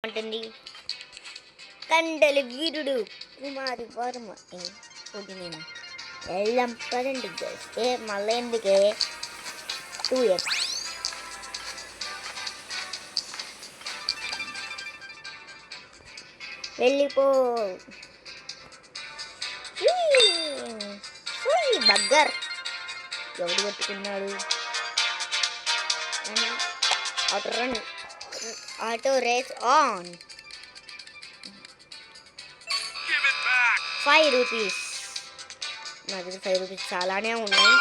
ఉంటుంది కండలి వీరుడు కుమారి వర్మ నేను వెళ్దాం పదండి గైస్. మళ్ళీ ఎందుకే 2x వెళ్ళిపో బగ్గర్ ఎవడు కొట్టుకున్నాడు. Auto race on. 5 రూపీస్. నా దగ్గర 5 రూపీస్ చాలానే ఉన్నాయి.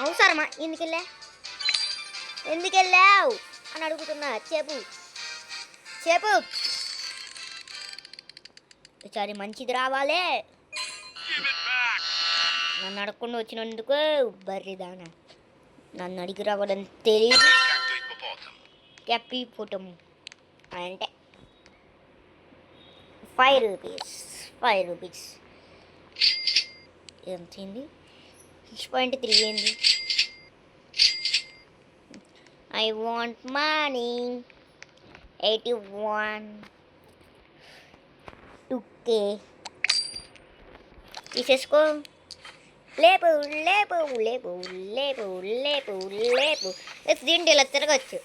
అవసరమా? ఎందుకు వెళ్ళావు అని అడుగుతున్నా. చెప్పు ఈసారి మంచిది రావాలే. నన్ను అడగకుండా వచ్చినందుకు బర్రిదానా. నన్ను అడిగి రావడం తెలియదు. క్యాపీ ఫోటం అంటే 5 రూపీస్ ఎంత అయింది? 6.3 ఏంది? I want money. 81 2K తీసేసుకో. లేపు దీంట్లో ఇలా తిరగచ్చు.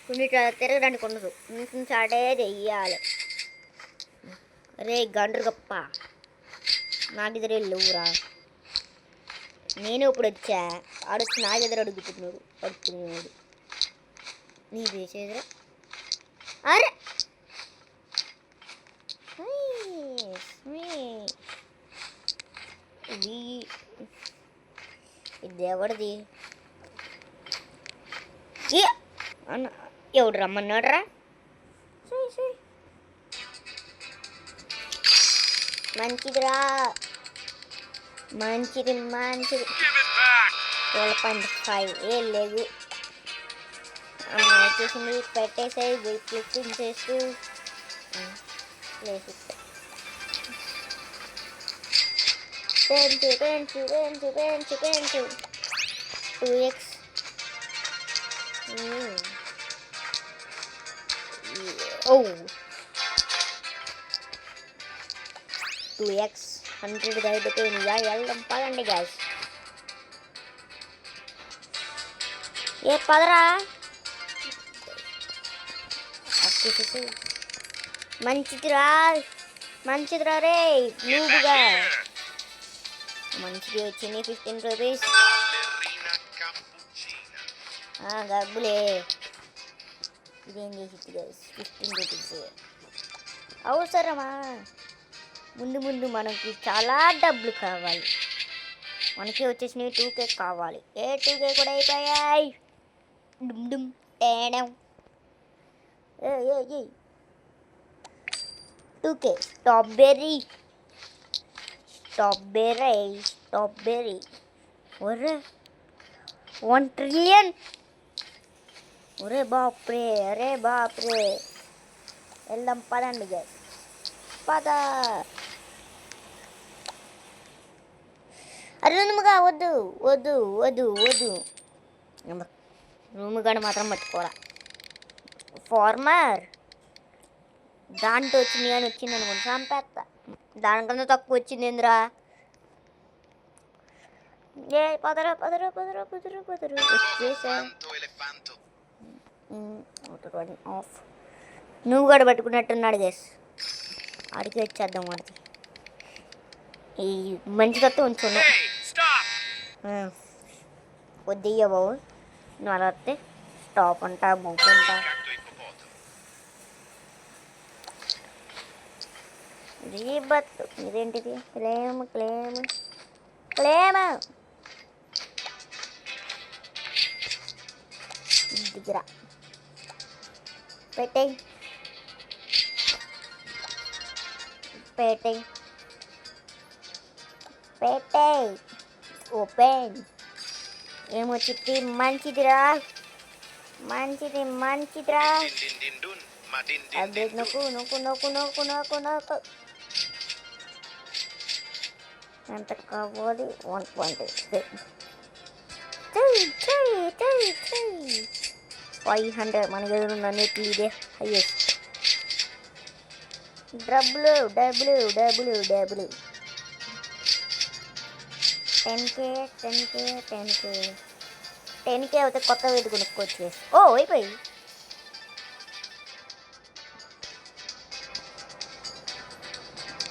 కొన్నిట్లో తిరగడానికి ఉండదు. చాటే చెయ్యాలి. అరే గండ్రు గప్ప నాకు ఎదురు వెళ్ళురా. నేను ఇప్పుడు వచ్చా. ఆడొచ్చి నాకు ఎదురు అడుగుతున్నాడు. నీ వేసేదిరా. అరే ఇది ఎవరిది? అన్న ఎవడు రమ్మన్నాడ్రా? మంచిదిరా, మంచిది 12.5 ఏం లేదు. వచ్చేసింది. పెట్టేసాయి. క్లిక్ చేస్తూ ప్లేస్ పెంచు 2x. ఓ 2x 100 అయిపోయినాయా? వెళ్దాం పదండి గ్యాస్. పదరా. మంచిదిరా రే నువ్వుగా. మంచిది వచ్చింది 15 రూపీస్. గబ్బులే. ఇదేం చేసి 15 రూపీస్ అవసరమా? ముందు మనకి చాలా డబ్బులు కావాలి. మనకి వచ్చేసినవి 2K కావాలి. 2K కూడా అయిపోయాయి. డుమ్ తేడం. 2K strawberry. ఒరే 1 ట్రిలియన్. ఒరే బాప్రే. వెళ్దాం పదండి గాయ్. పద. అరే రూముగా వద్దు. రూమ్ గడ మాత్రం పట్టుకోరా. ఫార్మర్ దాంట్లో వచ్చింది కానీ వచ్చింది అనుకోండి చంపేస్తా. దానికన్నా తక్కువ వచ్చింది ఏందిరా? పదరా. ఆఫ్. నువ్వు కూడా పట్టుకున్నట్టున్నాడు గేస్. ఆడికి వచ్చేద్దాం. వాడికి ఈ మంచి తత్వ ఉంచున్నా. వద్దయ్య బాబు. నువ్వు అలా వస్తే స్టాప్ అంటా బొంకు అంటా. రీబత్ ఇదేంటిది? క్లేమ్ దిగిరా. పెట్టేయ్. ఓపెన్. ఏమొచ్చింది? మంచిదిరా. అదే నొక్కు. ఎంత కావాలి? 1.8. 500 మనకి ఎదురున్న అన్నిటి ఇదే హైయెస్ట్. డబ్బులు డబ్బులు డబ్బులు డబ్బులు 10K 10K 10K 10K అవుతే కొత్త వీటి కొనుక్కోవచ్చు. ఓ అయిపోయి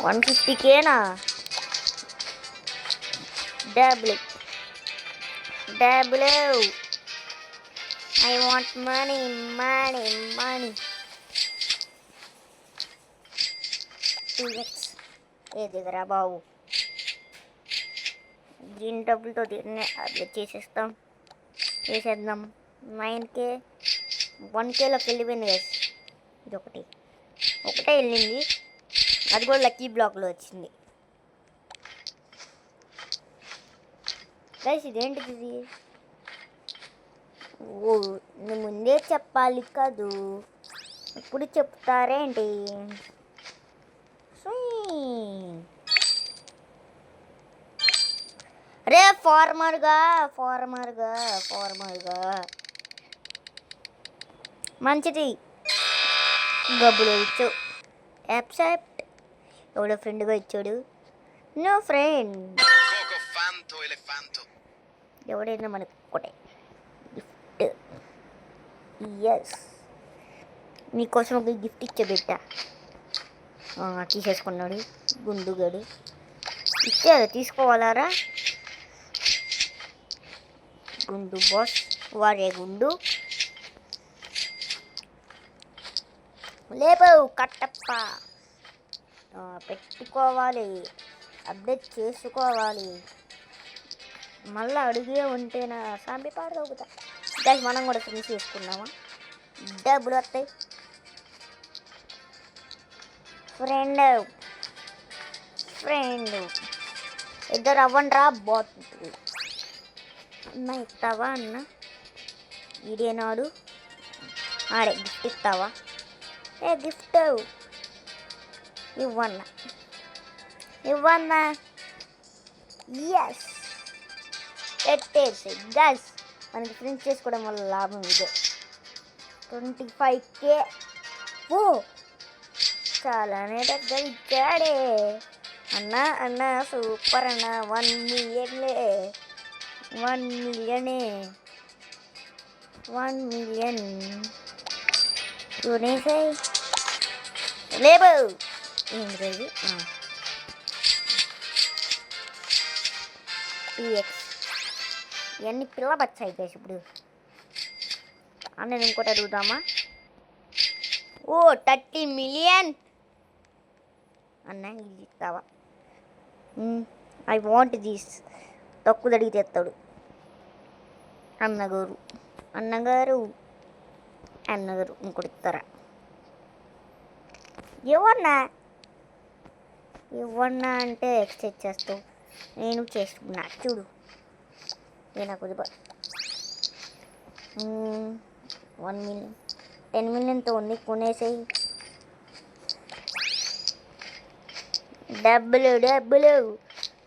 150Kనా? డబ్బులు డబ్బులు I want money money money 2x ఏదిగరా బాబు. గ్రీన్ డబ్బులతో దీన్ని అప్డేట్ చేసేద్దాం. 9K 1Kలోకి వెళ్ళిపోయింది గైస్. ఇది ఒకటే వెళ్ళింది, అది కూడా లక్కీ బ్లాక్లో వచ్చింది గైస్. ఇదేంటిది ఇది? ఓ నేను ముందే చెప్పాలి కదూ, ఇప్పుడు చెప్తారేంటి? రే ఫార్మర్గా మంచిది. గబ్బులు ఇచ్చు యాప్సెప్ట్. ఎవడో ఫ్రెండ్గా ఇచ్చాడు. నో ఫ్రెండ్ ఎవడైనా మనకు ఒకటే గిఫ్ట్. ఎస్ మీకోసం ఒక గిఫ్ట్ ఇచ్చబెట్ట. తీసేసుకున్నాడు గుండుగాడు. ఇచ్చారు తీసుకోవాలారా? గుండు బాస్ వారే గుండు. లేపు కట్టప్ప పెట్టుకోవాలి, అప్డేట్ చేసుకోవాలి. మళ్ళీ అడిగే ఉంటేనా సాంబి పాడు తగ్గుతా. దానికి మనం కూడా ఫినిష్ చేసుకున్నామా? డబ్బులు వస్తాయి. ఫ్రెండ్ ఇద్దరు అవ్వండిరా బాట్. అన్న ఇస్తావా? అన్న ఈడేనాడు ఆడే గిఫ్ట్ ఇస్తావా? గిఫ్ట్ ఇవ్వన్నా. ఎస్ పెట్టేసి గైస్. మనకి ఫ్రెండ్స్ చేసుకోవడం వల్ల లాభం ఇదే. 25K. ఓ చాలానే పెద్ద ఇచ్చాడే అన్న సూపర్ అన్న. 1 మిలియన్లే. 1 మిలియన్ చూనేసాయి. లేబు ఏంటి రోజు 2x ఇవన్నీ పిల్ల బచ్చాయి గైస్. ఇప్పుడు నేను ఇంకోటి అడుగుదామా? ఓ 30 మిలియన్ అన్న ఇది ఇస్తావా? I want this. తక్కువ అడిగితే ఎత్తాడు అన్నగారు ఇంకోటి ఇస్తారా? ఇవ్వన్నా అంటే ఎక్స్చేంజ్ చేస్తావు. నేను చేసుకున్నా చూడు. నాకు 1 మిలియన్ 10 మిలియన్తో ఉంది. కొనేసేయి. డబ్బులు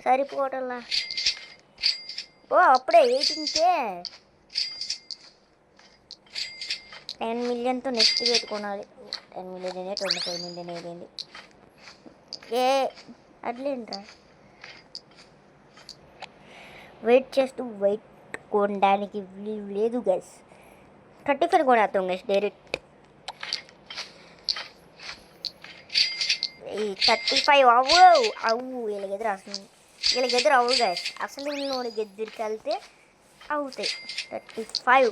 సరిపోవటంలా. ఓ అప్పుడే 18K. 10 మిలియన్తో నెక్స్ట్ పెట్టుకోవాలి. 10 మిలియన్ 25 మిలియన్ అయిపోయింది. అట్లేంట్రా వెయిట్ కొనడానికి వీలు లేదు గైస్. 35 కొనేస్తాం guys direct. ఈ 35 అవ్వు వీళ్ళకెదురు అవ్వు గైస్. అసలు వీళ్ళకి ఎదురికి వెళ్తే అవుతాయి. 35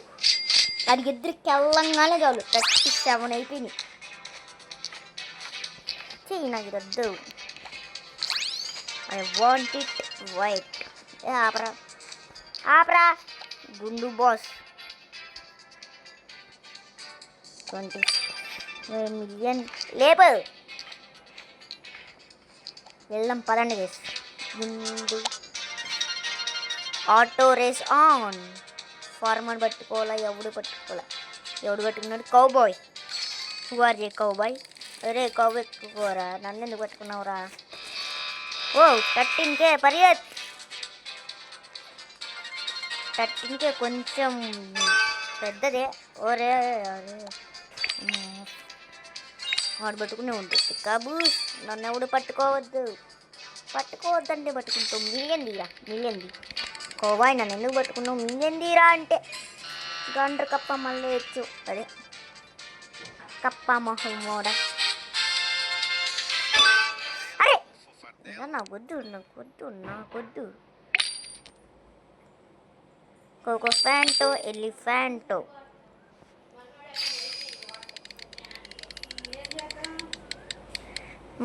అది ఎదురికి వెళ్ళంగానే చాలు 37 అయిపోయినాయి. చెయ్యి నాకు వద్దు. I want it white. ఆపరా గుండు బాస్. 20 మిలియన్ లేపు. వెళ్దాం పదండి గైస్. గుండు ఆటో రేస్ ఆన్. ఫార్మర్ పట్టుకోవాలా? ఎవడు పట్టుకున్నాడు? కౌబాయ్. హువార్ కౌబాయ్. అరే కౌబాయ్ ఎక్కుకోరా, నన్ను ఎందుకు పట్టుకున్నావురా? ఓ 13K పరిగెత్. 13K కొంచెం పెద్దదే. వాడు పట్టుకునే ఉంటుంది కబూస్. నన్ను ఎవడు పట్టుకోవద్దంటే పట్టుకుంటావు. మిలియన్ తీరా, మిలియన్ తీ కోబాయ్. నన్ను ఎందుకు పట్టుకున్నావు? మిలియన్ తీరా అంటే గండ్ర కప్ప మళ్ళీ వచ్చు. అదే కప్ప మొహం మోడ. అరే నాకొద్దు. కోకో ఫ్యాంటో ఎలిఫాంటో.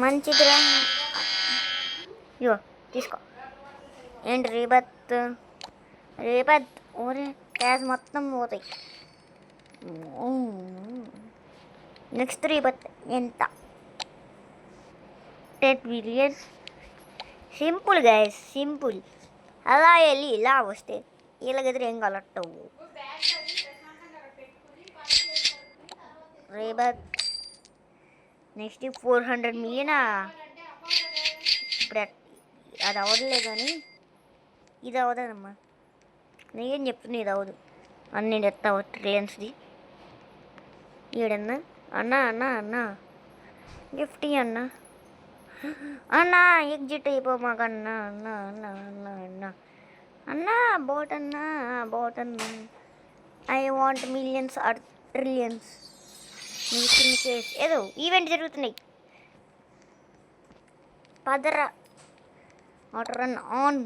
మంచిదిరా. ఇగో తీసుకో. ఏంటి రేపత్ ఓరే క్యాష్ మొత్తం పోతాయి. నెక్స్ట్ రేపత్ ఎంత? 10 billion. Simple guys, simple. అలా వెళ్ళి ఇలా వస్తే వీళ్ళ గదిలో ఏం కలట్టవు. రేపత్ నెక్స్ట్ 400 million. ఇప్పుడు అది అవ్వదులే కానీ ఇది అవ్వదమ్మా. నేనేం చెప్తున్నా, ఇది అవ్వదు అని నేను ఎత్తా రిలయన్స్ది. ఈడన్నా అన్నా గిఫ్ట్ అన్నా ఎగ్జిట్ అయిపో మాకన్నా. అన్నా బోట్ అన్నా. I want millions or trillions. ఏదో ఈవెంట్ జరుగుతున్నాయి. పదరా వాటర్ రన్ ఆన్.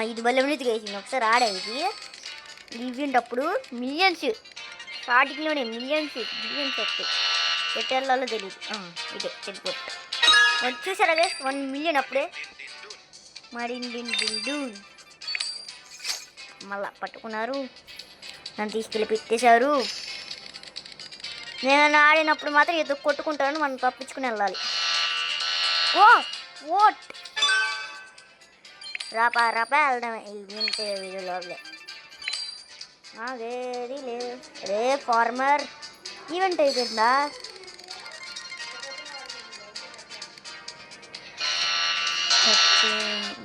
ఇది భలే ఉన్నది వేసింది. ఒకసారి ఆడేది ఈవెంట్ అప్పుడు మిలియన్స్ స్టార్టింగ్లోనే బిలియన్స్ వస్తాయి. ఎట్టెళ్ళలో తెలియదు. ఇదే చెడిపోట్ వచ్చేసారా గైస్ 1 million అప్పుడే. మరిండు మళ్ళా పట్టుకున్నారు, నన్ను తీసుకెళ్ళి పెట్టేశారు. నేను ఆడినప్పుడు మాత్రం ఏదో కొట్టుకుంటాను, మనం తప్పించుకుని వెళ్ళాలి. ఓట్ రాపా వెళ్దాం. వింటే వీడియోలోనే వేది లేదు. రే ఫార్మర్ ఈవెంట్ అయిపోయిందా?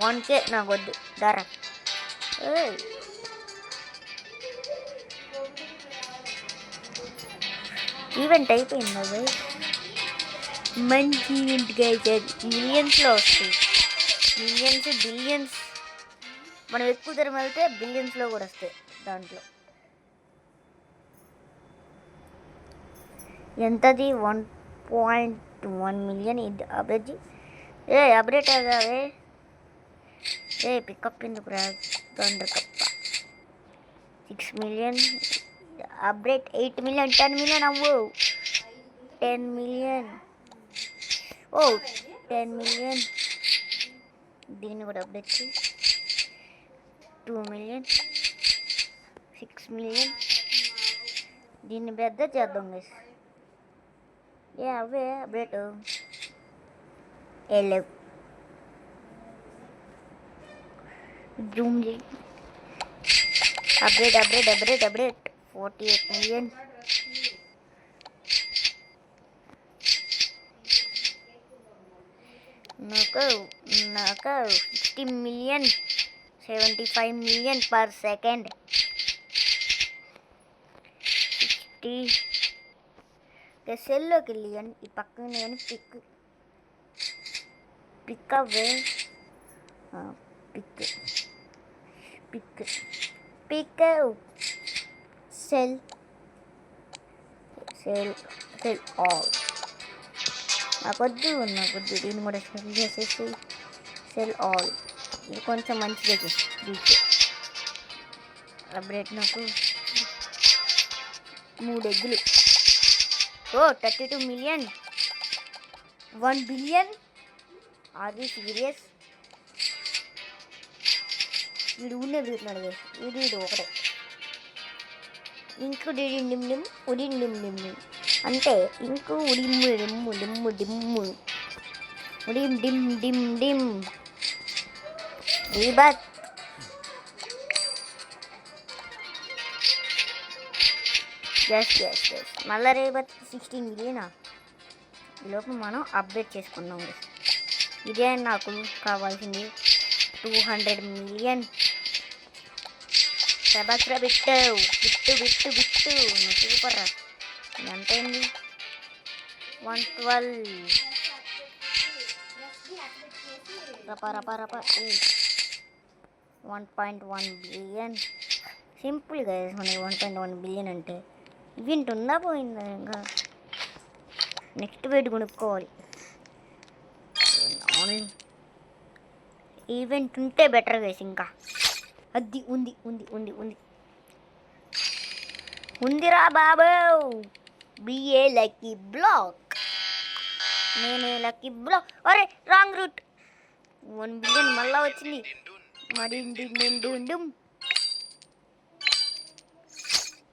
$1K నాకు వద్దు ధర. ఈవెంట్ అయిపోయింది. అది మంచి ఈవెంట్గా అయితే మిలియన్స్లో వస్తాయి. బిలియన్స్ మనం ఎక్కువ ధర వెళ్తే బిలియన్స్లో కూడా వస్తాయి. దాంట్లో ఎంతది? 1.1 million. ఇది అప్డేట్ అప్డేట్ అదావే. పికప్ ఎందుకు రా గండ్ర కప్ప. 6 million అప్డేట్. 8 million 10 million అవ్వు. 10 million 10 million. దీన్ని కూడా అప్డేట్ 2 million 6 million. దీన్ని పెద్ద చేద్దాం గైస్. అవే అప్డేట్ వెళ్ళవు. జూమ్ చేయి. Update 48 million. నాకు 60 million 75 million per second. 60. సెల్లోకి వెళ్ళి కానీ ఈ పక్కన కానీ పిక్ అవే. Pick sell all. నాకొద్దు. దీన్ని కూడా సెల్ చేసేసి సెల్ ఆల్. ఇది కొంచెం మంచిగా చేసి అప్డేట్. నాకు 3 ఎగ్గులు. 32 million 1 billion. అది సీరియస్. వీడు ఉన్నది తిరుగుతున్నాడు. వీడు ఒకటే. ఇంకు డిమ్ అంటే ఇంకు డిమ్ము డిమ్ రీబత్. మళ్ళీ రేపటి 16 million. ఈలోపు మనం అప్డేట్ చేసుకున్నాం. ఇదే నాకు కావాల్సింది. 200 million ప్రభాస్రా బిట్టు బిట్టు బిట్టు బిట్టు సూపర్ రా. ఎంత అయింది? 112 రపా రపా రపా 1.1 బిలియన్. సింపుల్గా మనకి 1.1 బిలియన్ అంటే ఈవెంట్ ఉందా పోయిందా? ఇంకా నెక్స్ట్ వెయిట్ కొనుక్కోవాలి. ఈవెంట్ ఉంటే బెటర్ వేసి ఇంకా అది ఉంది ఉంది ఉంది ఉంది ఉందిరా బాబు. బిఏ లక్కీ బ్లాక్, నేనే లక్కీ బ్లాక్. అరే రాంగ్ రూట్. 1 బిలియన్ మళ్ళా వచ్చింది. మరి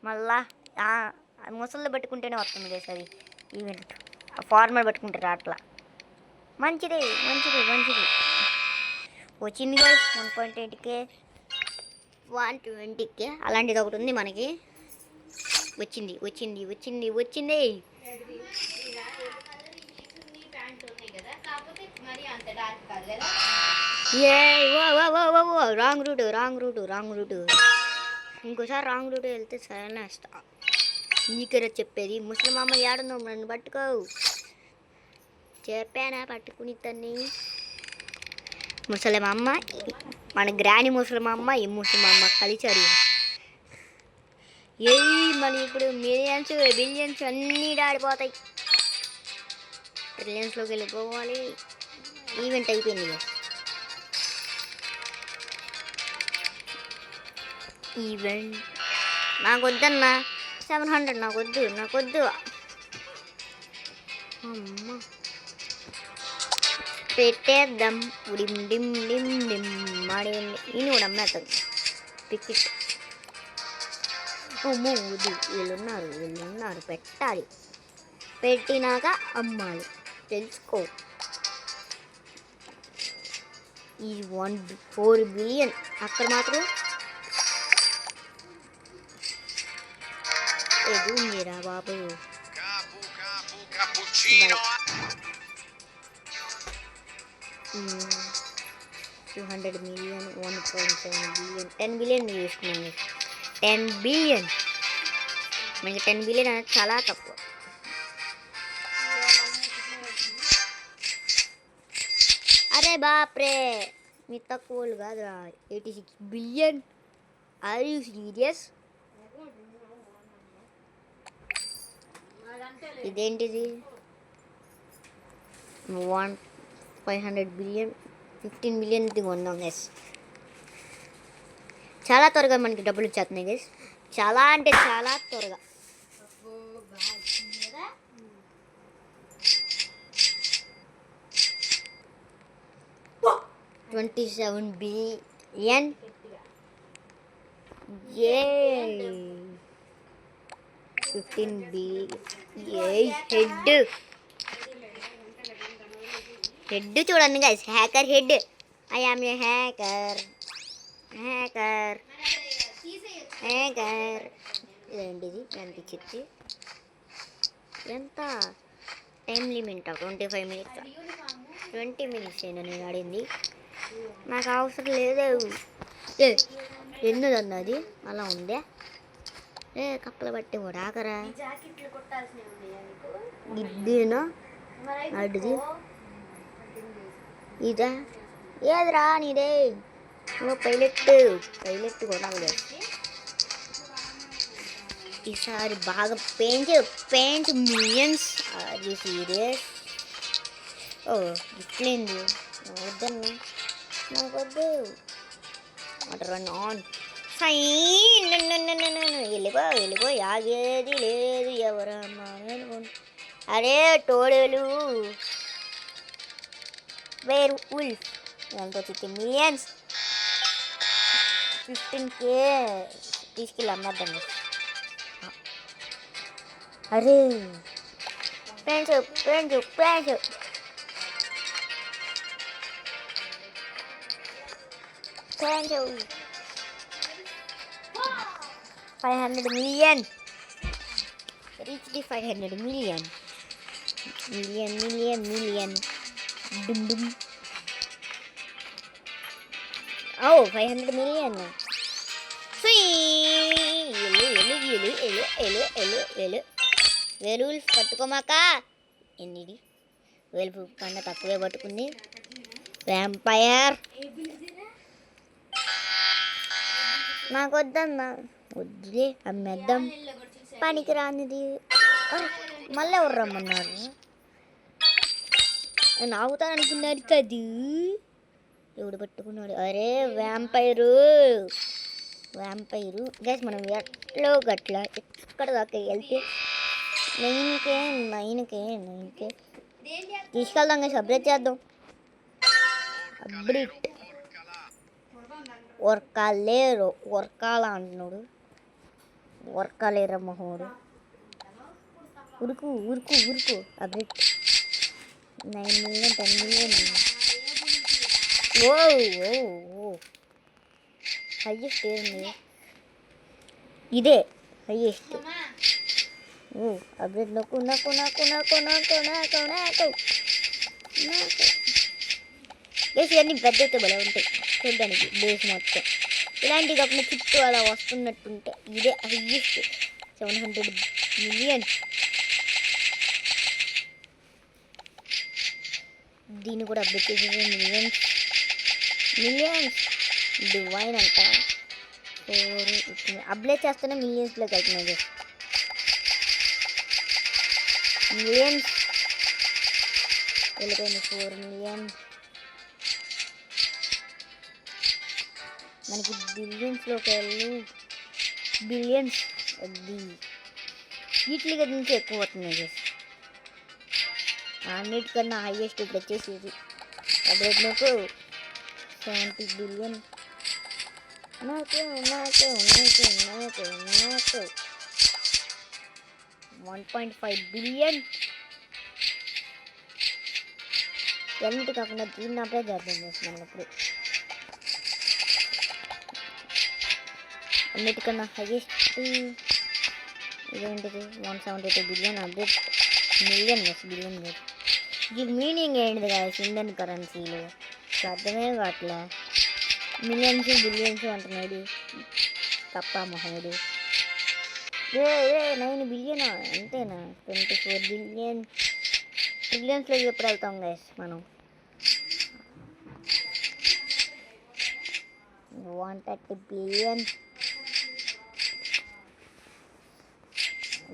మళ్ళా ముసళ్ళు పట్టుకుంటేనే వస్తుంది కదా అది ఈవెంట్. ఫార్మర్ పట్టుకుంటారు అట్లా. మంచిది మంచిది మంచిది. వచ్చింది కదా 1.8K 120K. అలాంటిది ఒకటి ఉంది మనకి. వచ్చింది వచ్చింది వచ్చింది వచ్చింది. A wrong route wrong route wrong route. ఇంకోసారి రాంగ్ రూట్ వెళ్తే సరైన ఇస్తా. నీకెరా చెప్పేది? ముసలిమామ ఏడుందో నన్ను పట్టుకో. చెప్పానా పట్టుకుని తన్ని. ముసలిమమ్మ మన గ్రాని ముసలిమమ్మ ఈ ముసలిమమ్మ కలిచారు. ఏ మన ఇప్పుడు మిలియన్స్ బిలియన్స్ అన్నీ ఆడిపోతాయి. ట్రిలియన్స్లోకి వెళ్ళిపోవాలి. ఈవెంట్ అయిపోయింది. ఈవెంట్ నాకు వద్దన్నా. 700 నాకు వద్దు నాకు వద్దు. అమ్మ పెట్టేద్దాం. డిమ్ డిమ్ డిమ్ డిమ్ మాడి ఇన్ని కూడా అమ్మేస్తుంది టికెట్. అమ్మో వద్దు. వీళ్ళున్నారు పెట్టాలి. పెట్టినాక అమ్మాలి. తెలుసుకో. ఈ 4 బిలియన్ అక్కడ మాత్రం ఏది ఉందిరా బాబు. 200 మిలియన్ 1.7 బిలియన్ 10 బిలియన్ చేసుకున్నాను. 10 బిలియన్ మనకి 10 బిలియన్ అనేది చాలా తక్కువ. అరే బాప్రే మీ తక్కువలు కాదురా. 86 బిలియన్. Are you serious? ఇదేంటిది? 500 బిలియన్ 15 బిలియన్ కొందాం గైస్. చాలా త్వరగా మనకి డబ్బులు వచ్చేస్తున్నాయి గైస్. చాలా అంటే చాలా త్వరగా. $27 బిలియన్. ఏ 15 బిలియన్. హెడ్ చూడండి guys. Hacker head. I am a hacker. Hacker hacker. ఇదేంటిది అనిపించింది. ఎంత టైం లిమిట్? 25 మినిట్స్. 20 మినిట్స్ అయినా నేను ఆడింది. నాకు అవసరం లేదు. ఎందుదన్నది అలా ఉందే. కప్పలు బట్టి కూడా ఆకరా. ఇదేనా అడిది? ఇదా ఏదిరా నీదే? పైలెట్ కొనాలి. ఈసారి బాగా పెయింట్ మిలియన్స్. అది సీరియస్. ఓ ఇట్లేంది? వద్దన్నా నాకు వద్దు. Run on sign. వెళ్ళిపో ఆగేది లేదు ఎవరమ్మా. అరే టోడేలు వేర్ ఉల్ఫ్ ఎంత వచ్చింది? మిలియన్స్ 15K తీసుకెళ్ళి అమ్మేద్దాం. అరే friends 500 million. Reach the 500 million. Million డుమ్ డుమ్. ఓ 500 మిలియన్. సో ఎలు ఎలు ఎలు ఎలు ఎలు ఎలు ఎలు వేలుల్ఫ్ పట్టుకోమాక. ఎన్నిది వేలుపు కన్నా తక్కువే పట్టుకుంది. వ్యాంపైర్ నాకు వద్దన్నా. వద్దులే అమ్మేద్దాం. పనికి రానిది. మళ్ళీ ఎవరు రమ్మన్నారు? నేను ఆగుతాను అనుకున్నాను కదూ. ఎవడు పట్టుకున్నాడు? అరే వ్యాంపైరు గ్యాస్ మనం ఎట్లో గట్లా ఎక్కడ దాకా వెళ్తే 9K తీసుకెళ్దాం గైస్. అప్డేట్ చేద్దాం. అప్డేట్ వర్కాల అంటున్నాడు. వర్కాలేరా మొహోడు. ఉరుకు అప్డేట్ 9 million 10 million. ఓ హైయెస్ట్ ఏంది? ఇదే హైయెస్ట్. అప్డేట్ నాకు ఇవన్నీ పెద్ద బలే ఉంటాయి చూడ్డానికి. బేస్ మొత్తం ఇలాంటివి కాకుండా చుట్టూ అలా వస్తున్నట్టుంటే ఇదే హైయెస్ట్ 700 million. దీన్ని కూడా అప్డేట్ చేసేది మిలియన్స్ డివైన్ అంట. 4 అప్డేట్ చేస్తేనే మిలియన్స్లోకి వెళ్తున్నాయి. మిలియన్స్ వెళ్ళిపోయింది. 4 million. మనకి బిలియన్స్లోకి వెళ్ళి బిలియన్స్ వీటి నుంచి ఎక్కువ అవుతున్నాయి. అన్నిటికన్నా హైయెస్ట్ ఇప్పుడు వచ్చేసేది అప్డేట్ నాకు 70 billion. నాకు 1.5 billion. ఎన్నిటి కాకుండా దీన్ని అప్డేట్ చేద్దాం చేస్తున్నాను ఇప్పుడు. అన్నిటికన్నా హైయెస్ట్ ఇదేంటిది 172 billion అప్డేట్. బిలియన్ కాదు. దీని మీనింగ్ ఏంటిది కాదు? ఇండియన్ కరెన్సీలో అర్థమే కావట్లే. మిలియన్స్ బిలియన్స్ అంటున్నాడు తప్ప మొహముడు. 9 billion అంతేనా? 24 billion. ట్రిలియన్స్లో ఎప్పుడు వెళ్తాం గైస్ మనం? 130 billion.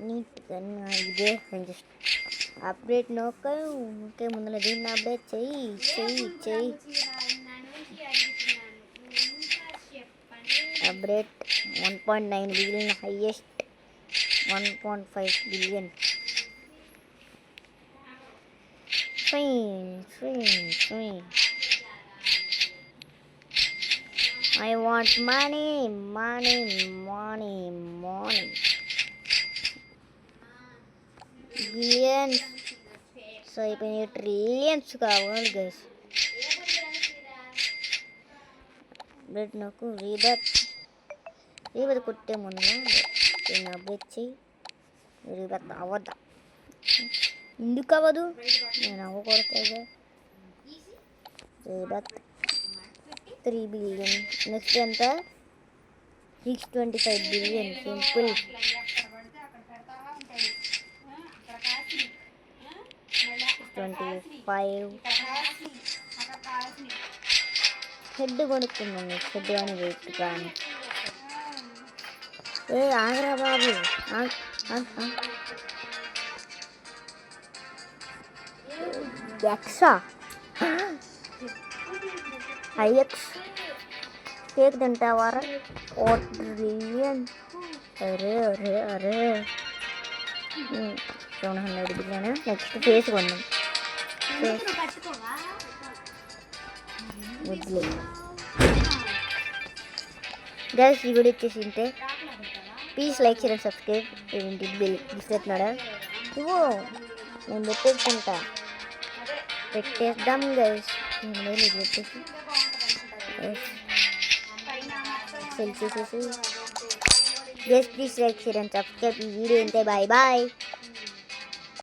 నీట్గా ఇదే జస్ట్ అప్డేట్ నోకే ముందులో దీన్ని అప్డేట్ చెయ్యి. Update 1.9 billion highest 1.5 billion. Swing. I want money. Billions. So అయిపోయినాయి. ట్రిలియన్స్ కావాలి గైస్. అప్డేట్ నాకు రీబర్త్ కొట్టే ముందు నేను అప్డేట్ చెయ్యి. రీబర్త్ అవ్వద్దా? ఎందుకు అవ్వదు? నేను అవ్వకూడదు. Rebirth 3 billion. నెక్స్ట్ ఎంత? 625 billion. సింపుల్. 25 హెడ్ కొనుక్కున్నాను. హెడ్ అని వెయిట్ కానీ ఆగరా బాబు. ఎక్సా ఐఎక్స్ కేక్ తింటావారా? 4 trillion. అరే 700 billion. నెక్స్ట్ ఫేస్ కొన్నాం. గైస్ ఈ వీడియో వచ్చేసి ఉంటే please like share and subscribe. ఏంటి బిల్ తీసుకెళ్తున్నాడా? ఇవ్వు నేను పెట్టేద్దాం గైస్. ఇది పెట్టేసి సెల్ చేసేసి guys please like share and subscribe. ఈ వీడియో ఉంటే బాయ్.